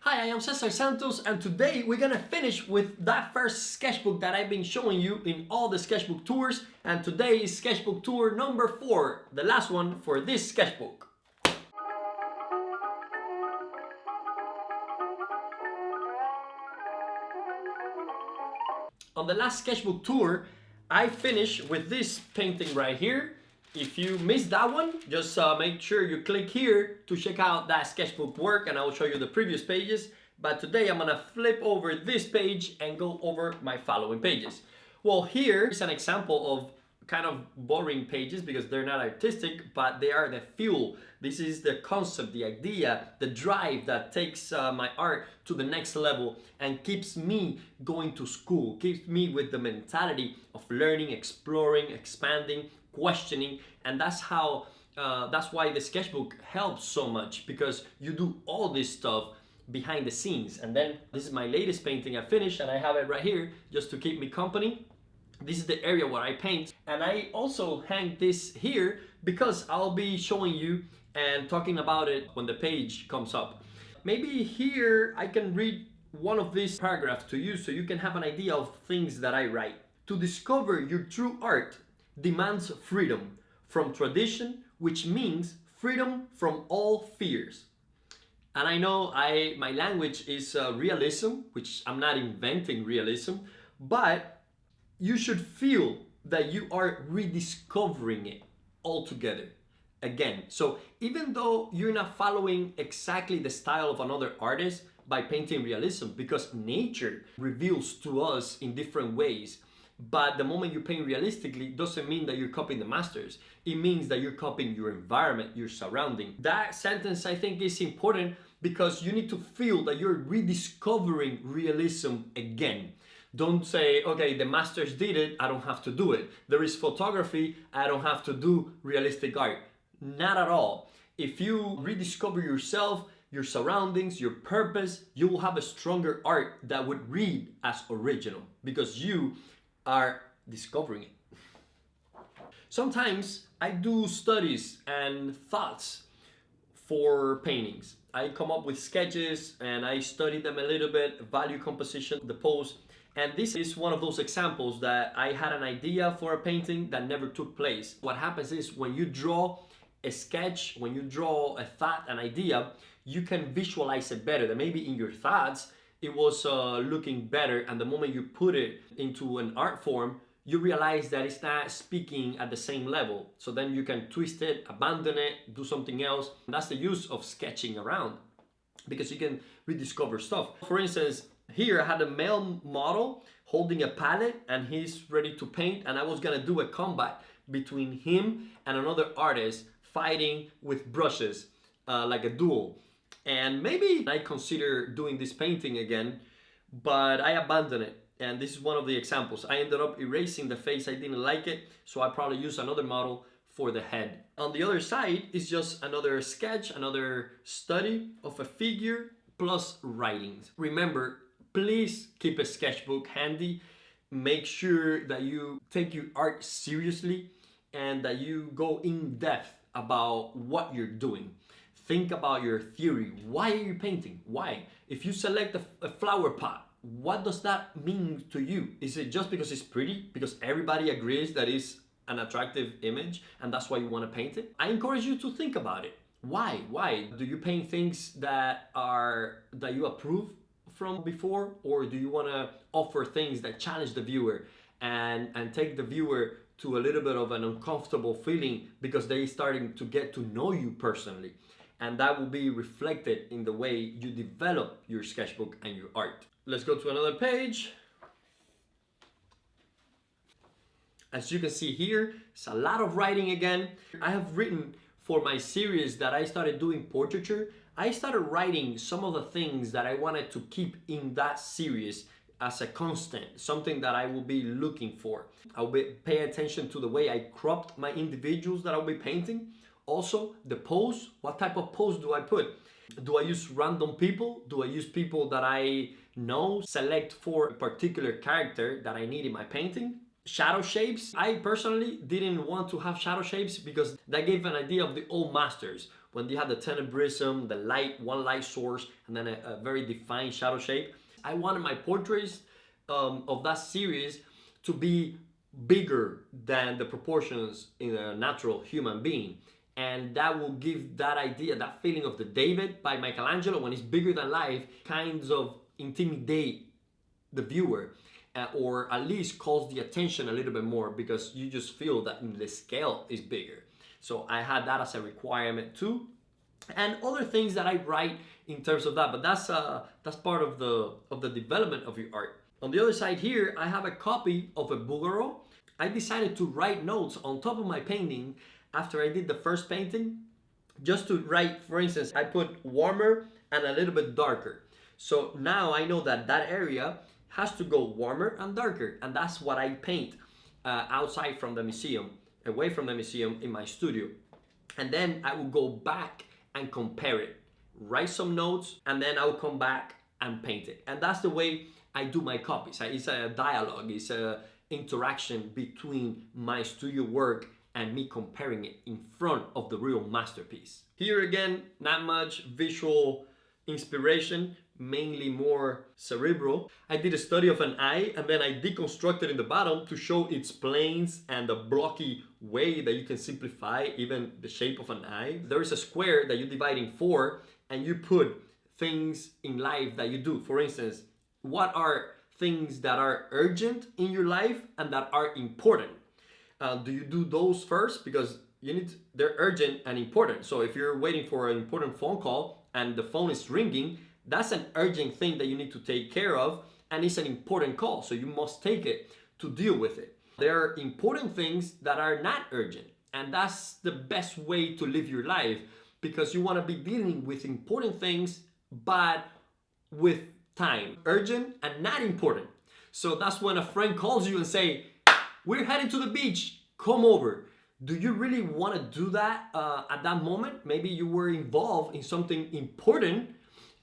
Hi, I am Cesar Santos, and today we're gonna finish with that first sketchbook that I've been showing you in all the sketchbook tours, and today is sketchbook tour number 4, the last one for this sketchbook. On the last sketchbook tour, I finished with this painting right here. If you missed that one, just make sure you click here to check out that sketchbook work, and I will show you the previous pages. But today I'm gonna flip over this page and go over my following pages. Well, here is an example of kind of boring pages because they're not artistic, but they are the fuel. This is the concept, the idea, the drive that takes my art to the next level and keeps me going to school, keeps me with the mentality of learning, exploring, expanding, questioning. And that's why the sketchbook helps so much, because you do all this stuff behind the scenes. And then this is my latest painting I finished, and I have it right here just to keep me company. This is the area where I paint, and I also hang this here because I'll be showing you and talking about it when the page comes up. Maybe here I can read one of these paragraphs to you so you can have an idea of things that I write. To discover your true art demands freedom from tradition, which means freedom from all fears. And I know my language is realism, which I'm not inventing realism, but you should feel that you are rediscovering it altogether again. So even though you're not following exactly the style of another artist by painting realism, because nature reveals to us in different ways, but the moment you paint realistically doesn't mean that you're copying the masters. It means that you're copying your environment, your surrounding. That sentence I think is important because you need to feel that you're rediscovering realism again. Don't say, okay, the masters did it, I don't have to do it. There is photography, I don't have to do realistic art. Not at all. If you rediscover yourself, your surroundings, your purpose, you will have a stronger art that would read as original because you are discovering it. Sometimes I do studies and thoughts for paintings. I come up with sketches and I study them a little bit, value composition, the pose. And this is one of those examples that I had an idea for a painting that never took place. What happens is when you draw a sketch, when you draw a thought, an idea, you can visualize it better. That maybe in your thoughts, it was looking better, and the moment you put it into an art form, you realize that it's not speaking at the same level. So then you can twist it, abandon it, do something else. And that's the use of sketching around, because you can rediscover stuff. For instance, here I had a male model holding a palette and he's ready to paint, and I was gonna do a combat between him and another artist fighting with brushes, like a duel. And maybe I consider doing this painting again, but I abandoned it. And this is one of the examples. I ended up erasing the face, I didn't like it, so I probably use another model for the head. On the other side is just another sketch, another study of a figure plus writings. Remember, please keep a sketchbook handy. Make sure that you take your art seriously and that you go in depth about what you're doing. Think about your theory. Why are you painting? Why? If you select a flower pot, what does that mean to you? Is it just because it's pretty? Because everybody agrees that it's an attractive image and that's why you want to paint it? I encourage you to think about it. Why? Why? Do you paint things that you approve from before, or do you want to offer things that challenge the viewer and take the viewer to a little bit of an uncomfortable feeling because they're starting to get to know you personally? And that will be reflected in the way you develop your sketchbook and your art. Let's go to another page. As you can see here, it's a lot of writing again. I have written for my series that I started doing portraiture. I started writing some of the things that I wanted to keep in that series as a constant, something that I will be looking for. I'll be pay attention to the way I cropped my individuals that I'll be painting. Also, the pose, what type of pose do I put? Do I use random people? Do I use people that I know? Select for a particular character that I need in my painting? Shadow shapes. I personally didn't want to have shadow shapes because that gave an idea of the old masters. when you have the tenebrism, the light, one light source, and then a very defined shadow shape. I wanted my portraits of that series to be bigger than the proportions in a natural human being. And that will give that idea, that feeling of the David by Michelangelo when it's bigger than life, kinds of intimidate the viewer, or at least calls the attention a little bit more because you just feel that the scale is bigger. So I had that as a requirement too. And other things that I write in terms of that, but that's part of the development of your art. On the other side here, I have a copy of a Bouguereau. I decided to write notes on top of my painting after I did the first painting, just to write, for instance, I put warmer and a little bit darker. So now I know that that area has to go warmer and darker, and that's what I paint outside from the museum, away from the museum in my studio. And then I will go back and compare it, write some notes, and then I will come back and paint it. And that's the way I do my copies. It's a dialogue, it's a interaction between my studio work and me comparing it in front of the real masterpiece. Here again, not much visual inspiration, mainly more cerebral. I did a study of an eye and then I deconstructed in the bottom to show its planes and the blocky way that you can simplify even the shape of an eye. There is a square that you divide in 4 and you put things in life that you do. For instance, what are things that are urgent in your life and that are important? Do you do those first? Because they're urgent and important. So if you're waiting for an important phone call and the phone is ringing, that's an urgent thing that you need to take care of, and it's an important call, so you must take it to deal with it. There are important things that are not urgent, and that's the best way to live your life, because you want to be dealing with important things but with time. Urgent and not important. So that's when a friend calls you and say, we're heading to the beach, come over. Do you really want to do that at that moment? Maybe you were involved in something important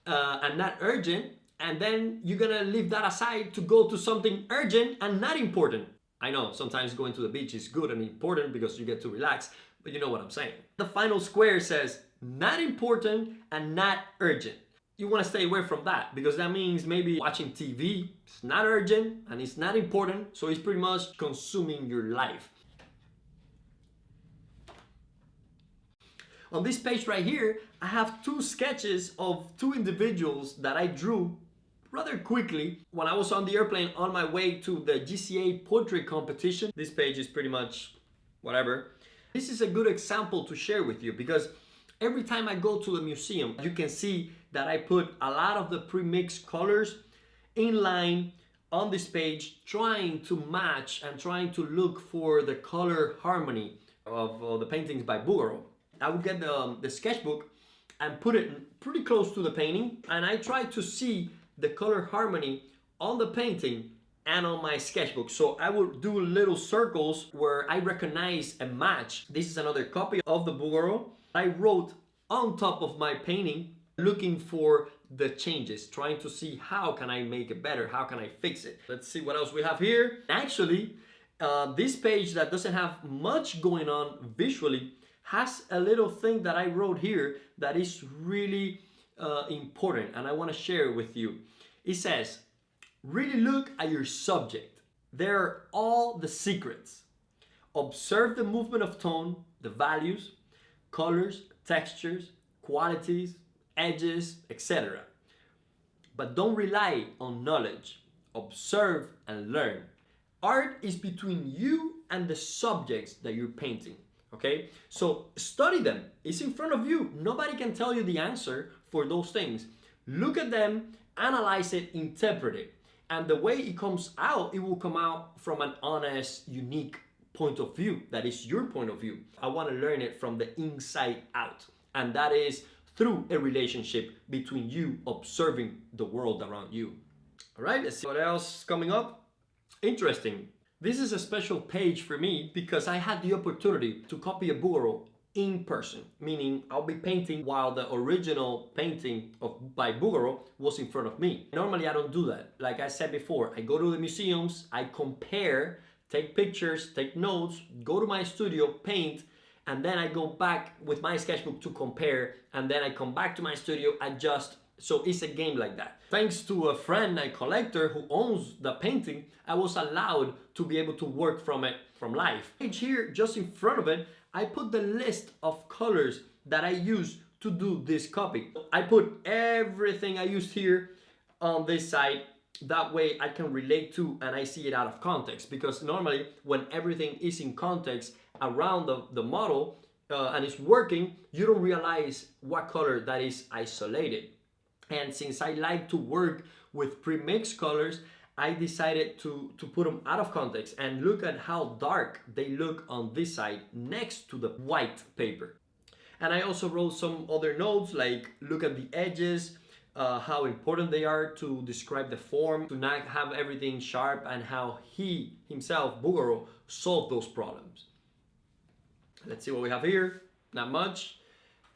and not urgent, and then you're gonna leave that aside to go to something urgent and not important. I know sometimes going to the beach is good and important because you get to relax, but you know what I'm saying. The final square says not important and not urgent. You want to stay away from that because that means maybe watching TV, it's not urgent and it's not important, so it's pretty much consuming your life. On this page right here, I have 2 sketches of 2 individuals that I drew rather quickly when I was on the airplane on my way to the GCA portrait competition. This page is pretty much whatever. This is a good example to share with you because every time I go to the museum, you can see that I put a lot of the pre-mixed colors in line on this page, trying to match and trying to look for the color harmony of the paintings by Bouguereau. I would get the sketchbook and put it pretty close to the painting, and I try to see the color harmony on the painting and on my sketchbook. So I will do little circles where I recognize a match. This is another copy of the Bouguereau. I wrote on top of my painting, looking for the changes, trying to see how can I make it better, how can I fix it. Let's see what else we have here. Actually, this page that doesn't have much going on visually has a little thing that I wrote here that is really important, and I want to share it with you. It says, really look at your subject. There are all the secrets. Observe the movement of tone, the values, colors, textures, qualities, edges, etc. But don't rely on knowledge. Observe and learn. Art is between you and the subjects that you're painting. Okay, so study them. It's in front of you. Nobody can tell you the answer for those things. Look at them, analyze it, interpret it. And the way it comes out, it will come out from an honest, unique point of view. That is your point of view. I want to learn it from the inside out. And that is through a relationship between you observing the world around you. All right, let's see what else is coming up. Interesting. This is a special page for me because I had the opportunity to copy a Bouguereau in person, meaning I'll be painting while the original painting by Bouguereau was in front of me. Normally I don't do that. Like I said before, I go to the museums, I compare, take pictures, take notes, go to my studio, paint, and then I go back with my sketchbook to compare, and then I come back to my studio, adjust. So it's a game like that. Thanks to a friend, a collector who owns the painting, I was allowed to be able to work from it from live. Here, just in front of it, I put the list of colors that I use to do this copy. I put everything I used here on this side. That way I can relate to and I see it out of context, because normally when everything is in context around the model and it's working, you don't realize what color that is isolated. And since I like to work with pre-mixed colors, I decided to put them out of context and look at how dark they look on this side next to the white paper. And I also wrote some other notes, like look at the edges, how important they are to describe the form, to not have everything sharp, and how he himself, Bugaro, solved those problems. Let's see what we have here. Not much.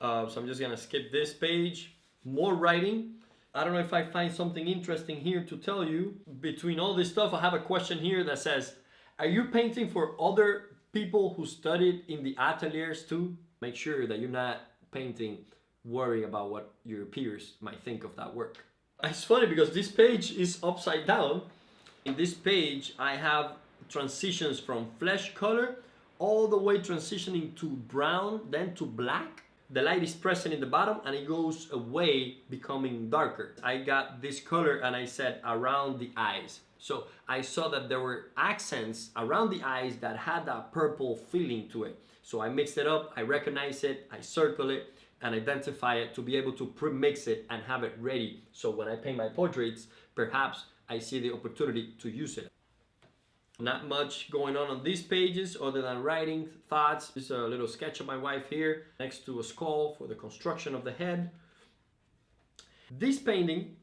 So I'm just gonna skip this page. More writing. I don't know if I find something interesting here to tell you. Between all this stuff, I have a question here that says, are you painting for other people who studied in the ateliers too? Make sure that you're not painting worrying about what your peers might think of that work. It's funny because this page is upside down. In this page, I have transitions from flesh color all the way transitioning to brown, then to black. The light is present in the bottom and it goes away, becoming darker. I got this color and I said around the eyes. So I saw that there were accents around the eyes that had that purple feeling to it. So I mixed it up, I recognize it, I circle it and identify it to be able to pre-mix it and have it ready. So when I paint my portraits, perhaps I see the opportunity to use it. Not much going on these pages other than writing thoughts. Just a little sketch of my wife here next to a skull for the construction of the head. This painting,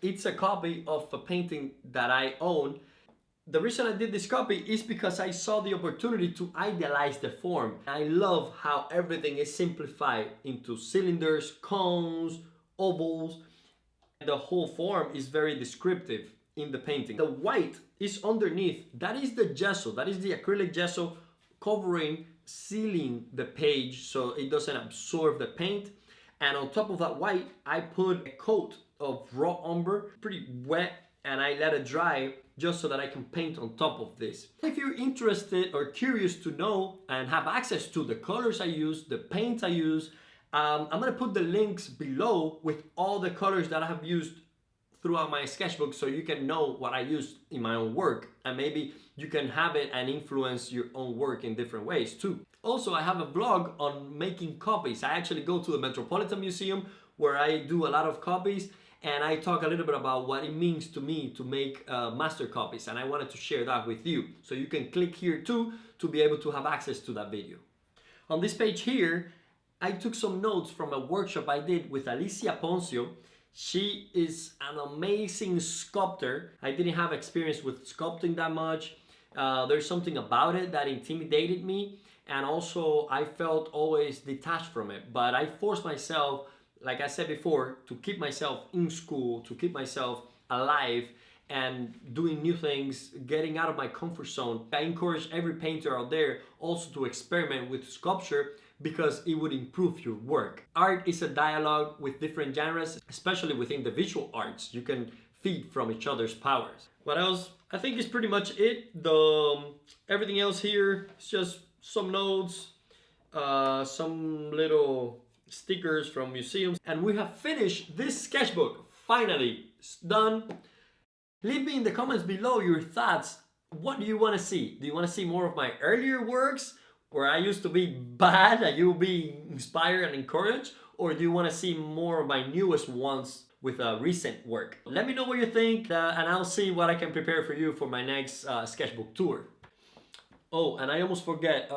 it's a copy of a painting that I own. The reason I did this copy is because I saw the opportunity to idealize the form. I love how everything is simplified into cylinders, cones, ovals. The whole form is very descriptive in the painting. The white is underneath. That is the gesso. That is the acrylic gesso covering, sealing the page so it doesn't absorb the paint. And on top of that white, I put a coat of raw umber, pretty wet, and I let it dry just so that I can paint on top of this. If you're interested or curious to know and have access to the colors I use, the paints I use, I'm gonna put the links below with all the colors that I have used throughout my sketchbook so you can know what I use in my own work, and maybe you can have it and influence your own work in different ways too. Also, I have a blog on making copies. I actually go to the Metropolitan Museum where I do a lot of copies, and I talk a little bit about what it means to me to make master copies, and I wanted to share that with you. So you can click here too to be able to have access to that video. On this page here, I took some notes from a workshop I did with Alicia. She is an amazing sculptor. I didn't have experience with sculpting that much. There's something about it that intimidated me, and also I felt always detached from it. But I forced myself, like I said before, to keep myself in school, to keep myself alive and doing new things, getting out of my comfort zone. I encourage every painter out there also to experiment with sculpture, because it would improve your work. Art is a dialogue with different genres, especially within the visual arts. You can feed from each other's powers. What else? I think is pretty much it. Everything else here is just some notes, some little stickers from museums, and we have finished this sketchbook. Finally, it's done. Leave me in the comments below your thoughts. What do you want to see? Do you want to see more of my earlier works, where I used to be bad and you'll be inspired and encouraged? Or do you want to see more of my newest ones with recent work? Let me know what you think, and I'll see what I can prepare for you for my next sketchbook tour. Oh, and I almost forget,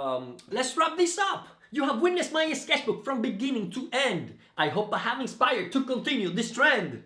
let's wrap this up. You have witnessed my sketchbook from beginning to end. I hope I have inspired to continue this trend.